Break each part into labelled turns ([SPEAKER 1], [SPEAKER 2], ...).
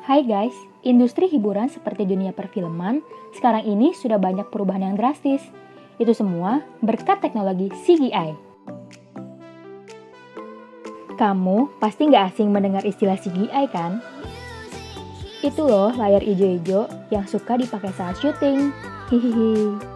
[SPEAKER 1] Hai guys, industri hiburan seperti dunia perfilman sekarang ini sudah banyak perubahan yang drastis. Itu semua berkat teknologi CGI. Kamu pasti nggak asing mendengar istilah CGI kan? Itu loh layar ijo-ijo yang suka dipakai saat syuting. Hihihi.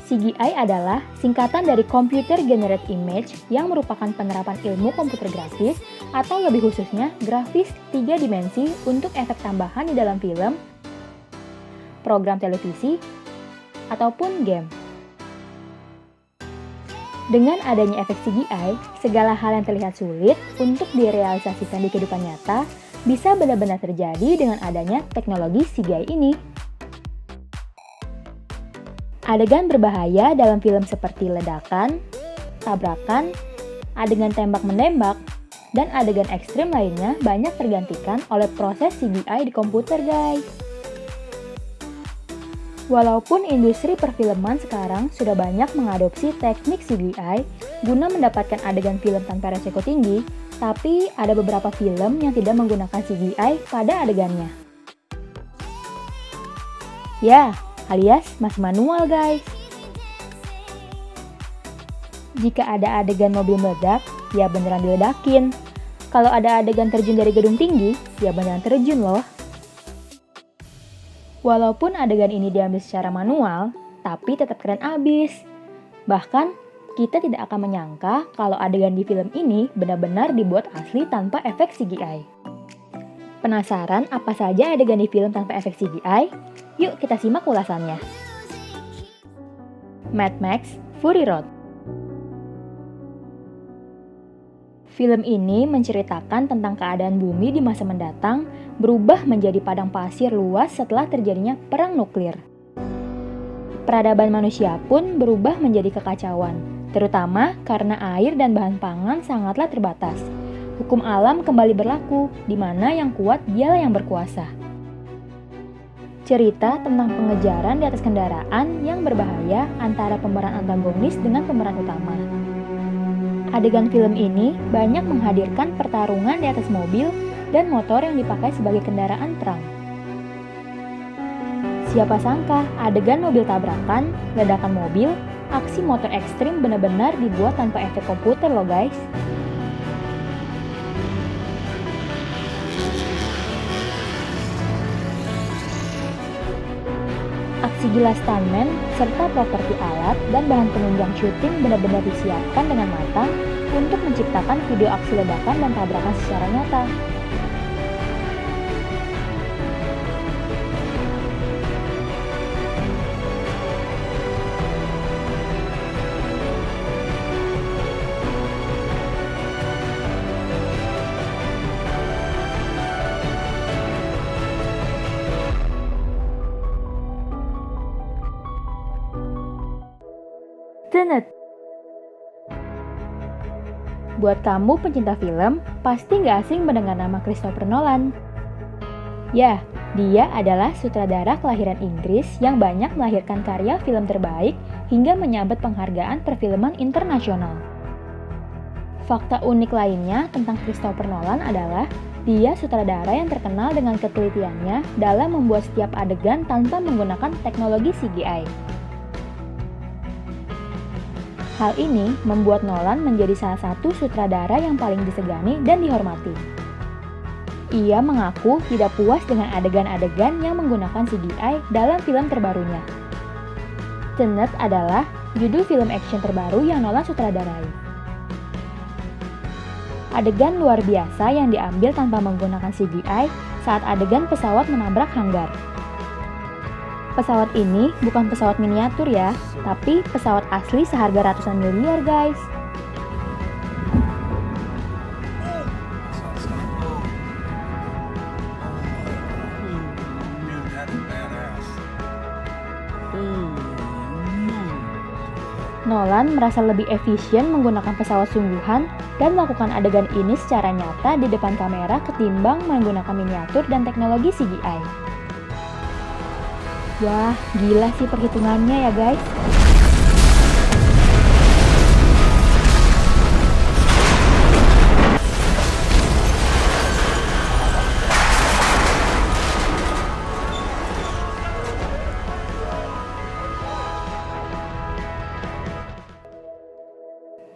[SPEAKER 1] CGI adalah singkatan dari Computer Generated Image yang merupakan penerapan ilmu komputer grafis atau lebih khususnya grafis 3 dimensi untuk efek tambahan di dalam film, program televisi, ataupun game. Dengan adanya efek CGI, segala hal yang terlihat sulit untuk direalisasikan di kehidupan nyata bisa benar-benar terjadi dengan adanya teknologi CGI ini. Adegan berbahaya dalam film seperti ledakan, tabrakan, adegan tembak-menembak, dan adegan ekstrim lainnya banyak tergantikan oleh proses CGI di komputer, guys. Walaupun industri perfilman sekarang sudah banyak mengadopsi teknik CGI guna mendapatkan adegan film tanpa resiko tinggi, tapi ada beberapa film yang tidak menggunakan CGI pada adegannya. Ya, alias masih manual, guys. Jika ada adegan mobil meledak, ya beneran diledakin. Kalau ada adegan terjun dari gedung tinggi, ya beneran terjun loh. Walaupun adegan ini diambil secara manual, tapi tetap keren abis. Bahkan, kita tidak akan menyangka kalau adegan di film ini benar-benar dibuat asli tanpa efek CGI. Penasaran apa saja adegan di film tanpa efek CGI? Yuk kita simak ulasannya. Mad Max Fury Road. Film ini menceritakan tentang keadaan bumi di masa mendatang berubah menjadi padang pasir luas setelah terjadinya perang nuklir. Peradaban manusia pun berubah menjadi kekacauan, terutama karena air dan bahan pangan sangatlah terbatas. Hukum alam kembali berlaku, di mana yang kuat dialah yang berkuasa. Cerita tentang pengejaran di atas kendaraan yang berbahaya antara pemeran antagonis dengan pemeran utama. Adegan film ini banyak menghadirkan pertarungan di atas mobil dan motor yang dipakai sebagai kendaraan perang. Siapa sangka adegan mobil tabrakan, ledakan mobil, aksi motor ekstrim benar-benar dibuat tanpa efek komputer loh guys. Aksi gila stuntman, serta properti alat dan bahan penunjang syuting benar-benar disiapkan dengan matang untuk menciptakan video aksi ledakan dan tabrakan secara nyata. Tenet. Buat kamu pencinta film, pasti nggak asing mendengar nama Christopher Nolan. Ya, dia adalah sutradara kelahiran Inggris yang banyak melahirkan karya film terbaik hingga menyabet penghargaan perfilman internasional. Fakta unik lainnya tentang Christopher Nolan adalah dia sutradara yang terkenal dengan ketelitiannya dalam membuat setiap adegan tanpa menggunakan teknologi CGI. Hal ini membuat Nolan menjadi salah satu sutradara yang paling disegani dan dihormati. Ia mengaku tidak puas dengan adegan-adegan yang menggunakan CGI dalam film terbarunya. Tenet adalah judul film action terbaru yang Nolan sutradarai. Adegan luar biasa yang diambil tanpa menggunakan CGI saat adegan pesawat menabrak hanggar. Pesawat ini bukan pesawat miniatur ya, tapi pesawat asli seharga ratusan miliar guys. Nolan merasa lebih efisien menggunakan pesawat sungguhan dan melakukan adegan ini secara nyata di depan kamera ketimbang menggunakan miniatur dan teknologi CGI. Wah, gila sih perhitungannya ya guys.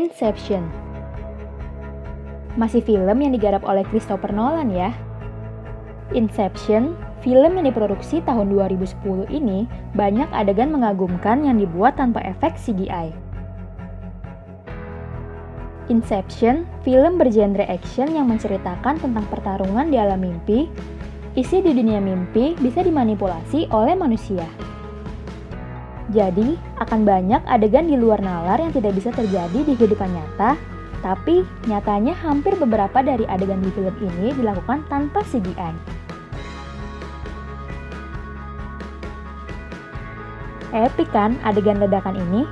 [SPEAKER 1] Inception. Masih film yang digarap oleh Christopher Nolan ya. Inception, film yang diproduksi tahun 2010 ini banyak adegan mengagumkan yang dibuat tanpa efek CGI. Inception, film bergenre action yang menceritakan tentang pertarungan di alam mimpi. Isi di dunia mimpi bisa dimanipulasi oleh manusia. Jadi, akan banyak adegan di luar nalar yang tidak bisa terjadi di kehidupan nyata, tapi nyatanya hampir beberapa dari adegan di film ini dilakukan tanpa CGI. Epic kan adegan ledakan ini?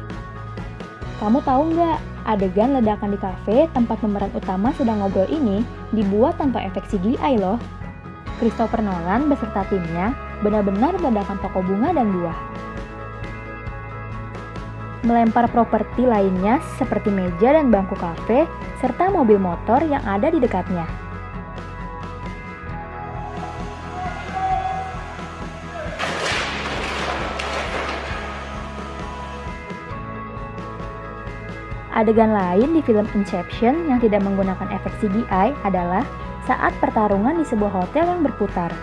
[SPEAKER 1] Kamu tahu nggak, adegan ledakan di kafe tempat pemeran utama sedang ngobrol ini dibuat tanpa efek CGI loh. Christopher Nolan beserta timnya benar-benar meledakan toko bunga dan buah. Melempar properti lainnya seperti meja dan bangku kafe, serta mobil motor yang ada di dekatnya. Adegan lain di film Inception yang tidak menggunakan efek CGI adalah saat pertarungan di sebuah hotel yang berputar.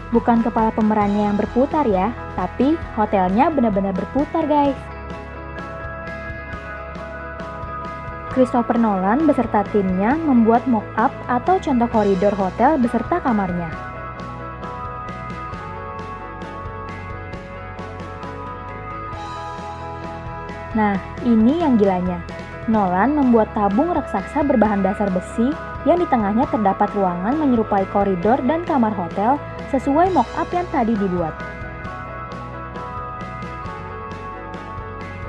[SPEAKER 1] Bukan kepala pemerannya yang berputar ya, tapi hotelnya benar-benar berputar guys. Christopher Nolan beserta timnya membuat mock-up atau contoh koridor hotel beserta kamarnya. Nah, ini yang gilanya. Nolan membuat tabung raksasa berbahan dasar besi yang di tengahnya terdapat ruangan menyerupai koridor dan kamar hotel sesuai mock-up yang tadi dibuat.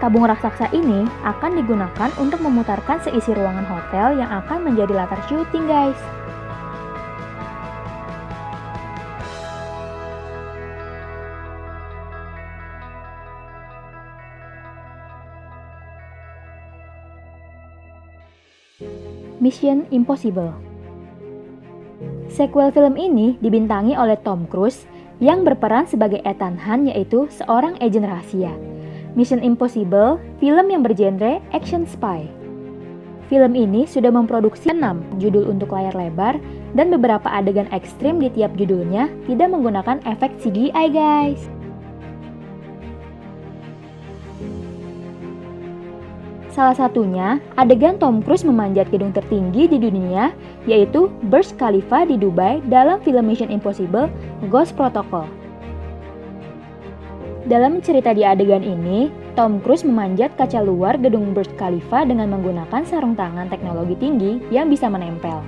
[SPEAKER 1] Tabung raksasa ini akan digunakan untuk memutarkan seisi ruangan hotel yang akan menjadi latar syuting guys. Mission Impossible. Sequel film ini dibintangi oleh Tom Cruise yang berperan sebagai Ethan Hunt, yaitu seorang agen rahasia. Mission Impossible, film yang bergenre action spy. Film ini sudah memproduksi 6 judul untuk layar lebar dan beberapa adegan ekstrim di tiap judulnya tidak menggunakan efek CGI guys. Salah satunya, adegan Tom Cruise memanjat gedung tertinggi di dunia, yaitu Burj Khalifa di Dubai dalam film Mission Impossible Ghost Protocol. Dalam cerita di adegan ini, Tom Cruise memanjat kaca luar gedung Burj Khalifa dengan menggunakan sarung tangan teknologi tinggi yang bisa menempel.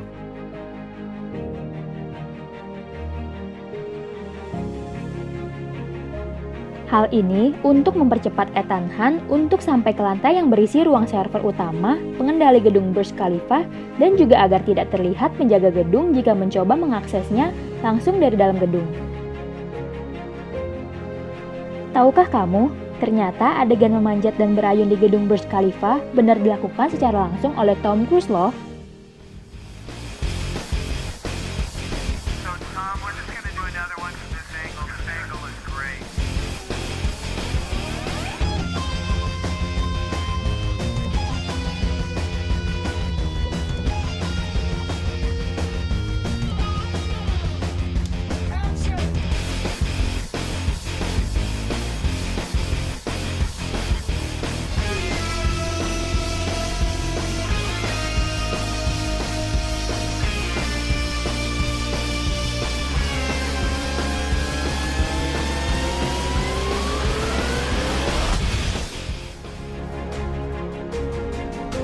[SPEAKER 1] Hal ini untuk mempercepat Ethan Hunt untuk sampai ke lantai yang berisi ruang server utama, pengendali gedung Burj Khalifa, dan juga agar tidak terlihat penjaga gedung jika mencoba mengaksesnya langsung dari dalam gedung. Tahukah kamu, ternyata adegan memanjat dan berayun di gedung Burj Khalifa benar dilakukan secara langsung oleh Tom Cruise loh.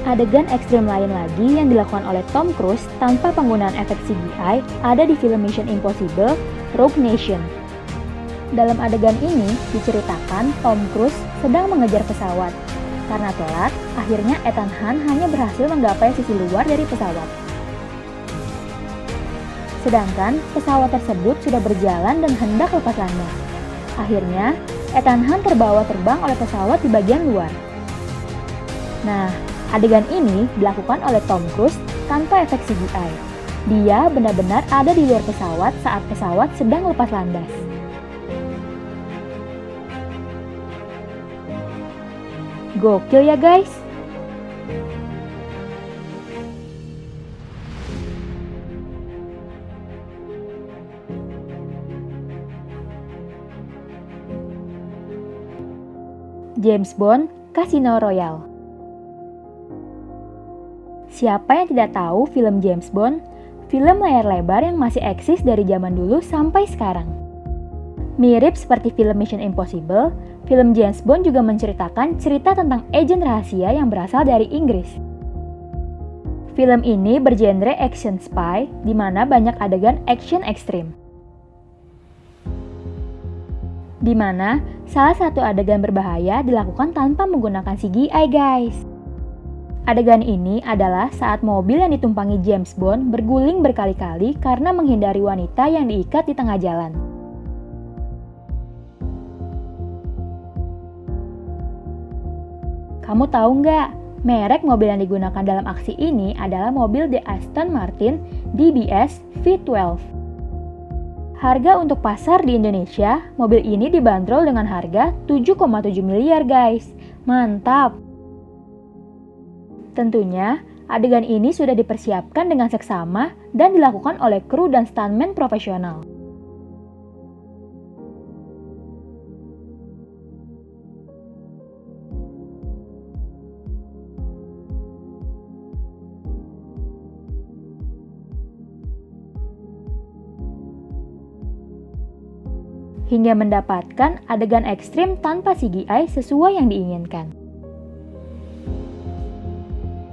[SPEAKER 1] Adegan ekstrim lain lagi yang dilakukan oleh Tom Cruise tanpa penggunaan efek CGI ada di film Mission Impossible Rogue Nation. Dalam adegan ini diceritakan Tom Cruise sedang mengejar pesawat. Karena telat, akhirnya Ethan Hunt hanya berhasil menggapai sisi luar dari pesawat. Sedangkan pesawat tersebut sudah berjalan dan hendak lepas landas. Akhirnya, Ethan Hunt terbawa terbang oleh pesawat di bagian luar. Nah, adegan ini dilakukan oleh Tom Cruise tanpa efek CGI. Dia benar-benar ada di luar pesawat saat pesawat sedang lepas landas. Gokil ya guys! James Bond Casino Royale. Siapa yang tidak tahu film James Bond? Film layar lebar yang masih eksis dari zaman dulu sampai sekarang. Mirip seperti film Mission Impossible, film James Bond juga menceritakan cerita tentang agen rahasia yang berasal dari Inggris. Film ini bergenre action spy, di mana banyak adegan action ekstrim. Di mana salah satu adegan berbahaya dilakukan tanpa menggunakan CGI, guys. Adegan ini adalah saat mobil yang ditumpangi James Bond berguling berkali-kali karena menghindari wanita yang diikat di tengah jalan. Kamu tahu nggak, merek mobil yang digunakan dalam aksi ini adalah mobil The Aston Martin DBS V12. Harga untuk pasar di Indonesia, mobil ini dibanderol dengan harga 7,7 miliar, guys. Mantap! Tentunya, adegan ini sudah dipersiapkan dengan seksama dan dilakukan oleh kru dan stuntman profesional. Hingga mendapatkan adegan ekstrim tanpa CGI sesuai yang diinginkan.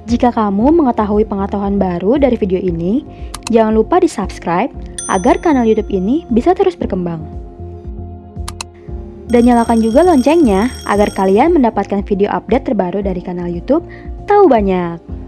[SPEAKER 1] Jika kamu mengetahui pengetahuan baru dari video ini, jangan lupa di-subscribe agar kanal YouTube ini bisa terus berkembang. Dan nyalakan juga loncengnya agar kalian mendapatkan video update terbaru dari kanal YouTube Tahu Banyak.